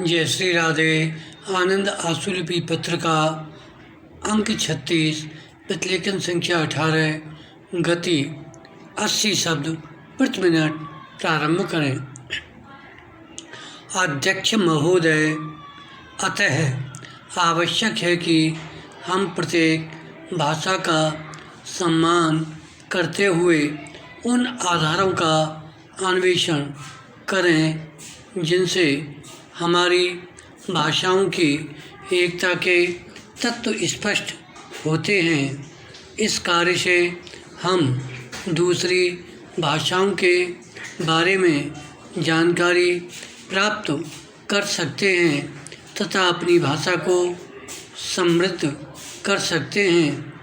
जय श्री राधे। आनंद आशुलिपि पत्र का अंक 36, प्रतिलेखन संख्या 18, गति 80 शब्द प्रति मिनट। प्रारंभ करें। अध्यक्ष महोदय, अतः आवश्यक है कि हम प्रत्येक भाषा का सम्मान करते हुए उन आधारों का अन्वेषण करें जिनसे हमारी भाषाओं की एकता के तत्व स्पष्ट होते हैं। इस कार्य से हम दूसरी भाषाओं के बारे में जानकारी प्राप्त कर सकते हैं तथा अपनी भाषा को समृद्ध कर सकते हैं।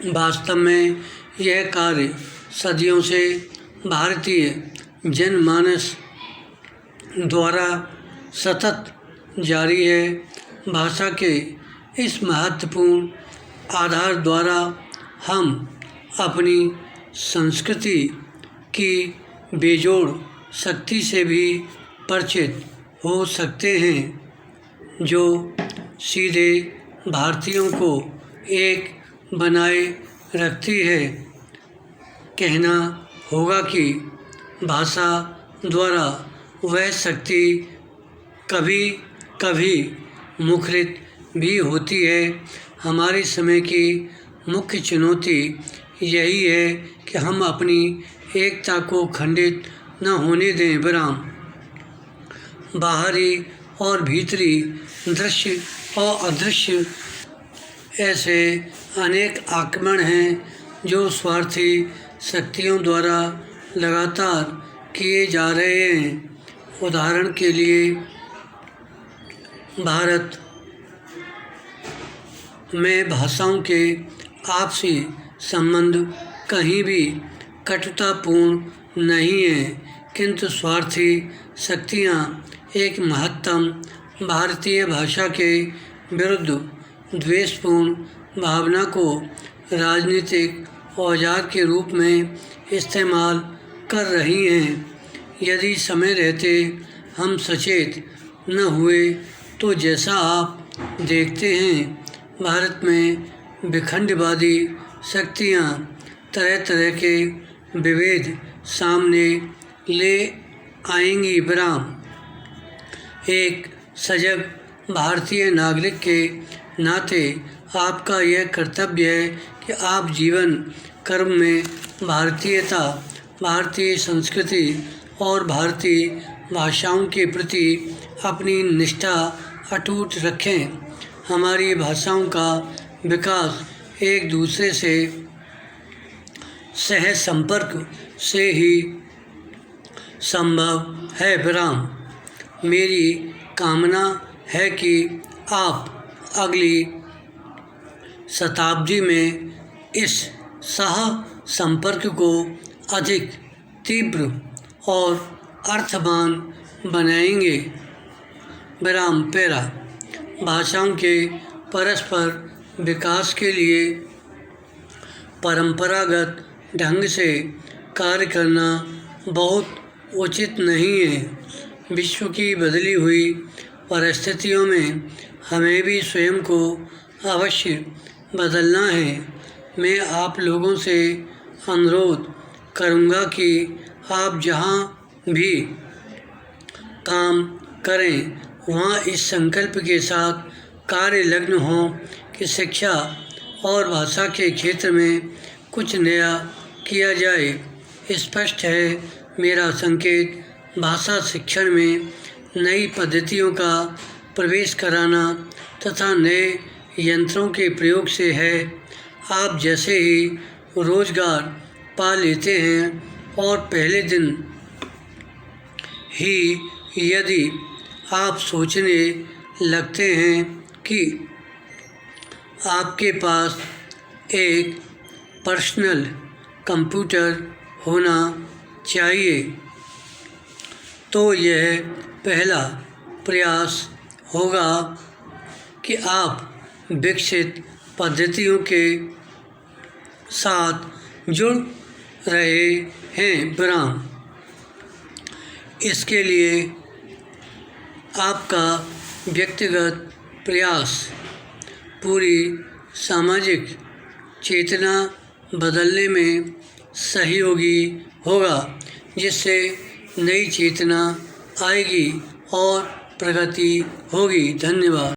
वास्तव में यह कार्य सदियों से भारतीय जनमानस द्वारा सतत जारी है। भाषा के इस महत्वपूर्ण आधार द्वारा हम अपनी संस्कृति की बेजोड़ शक्ति से भी परिचित हो सकते हैं, जो सीधे भारतीयों को एक बनाए रखती है। कहना होगा कि भाषा द्वारा वह शक्ति कभी कभी मुखरित भी होती है। हमारे समय की मुख्य चुनौती यही है कि हम अपनी एकता को खंडित न होने दें। विराम। बाहरी और भीतरी, दृश्य और अदृश्य, ऐसे अनेक आक्रमण हैं जो स्वार्थी शक्तियों द्वारा लगातार किए जा रहे हैं। उदाहरण के लिए, भारत में भाषाओं के आपसी संबंध कहीं भी कटुतापूर्ण नहीं है, किंतु स्वार्थी शक्तियाँ एक महत्तम भारतीय भाषा के विरुद्ध द्वेषपूर्ण भावना को राजनीतिक औजार के रूप में इस्तेमाल कर रही हैं। यदि समय रहते हम सचेत न हुए तो जैसा आप देखते हैं, भारत में विखंडवादी शक्तियाँ तरह तरह के विभेद सामने ले आएंगी। विराम। एक सजग भारतीय नागरिक के नाते आपका यह कर्तव्य है कि आप जीवन कर्म में भारतीयता, भारतीय संस्कृति और भारतीय भाषाओं के प्रति अपनी निष्ठा अटूट रखें। हमारी भाषाओं का विकास एक दूसरे से सह संपर्क से ही संभव है। विराम। मेरी कामना है कि आप अगली शताब्दी में इस सह संपर्क को अधिक तीव्र और अर्थवान बनाएंगे। विराम। पैरा। भाषाओं के परस्पर विकास के लिए परंपरागत ढंग से कार्य करना बहुत उचित नहीं है। विश्व की बदली हुई परिस्थितियों में हमें भी स्वयं को अवश्य बदलना है। मैं आप लोगों से अनुरोध करूंगा कि आप जहां भी काम करें वहां इस संकल्प के साथ कार्यलग्न हों कि शिक्षा और भाषा के क्षेत्र में कुछ नया किया जाए। स्पष्ट है, मेरा संकेत भाषा शिक्षण में नई पद्धतियों का प्रवेश कराना तथा नए यंत्रों के प्रयोग से है। आप जैसे ही रोजगार पा लेते हैं और पहले दिन ही यदि आप सोचने लगते हैं कि आपके पास एक पर्सनल कंप्यूटर होना चाहिए, तो यह पहला प्रयास होगा कि आप विकसित पद्धतियों के साथ जुड़ रहे हैं। विराम। इसके लिए आपका व्यक्तिगत प्रयास पूरी सामाजिक चेतना बदलने में सहयोगी होगा, जिससे नई चेतना आएगी और प्रगति होगी। धन्यवाद।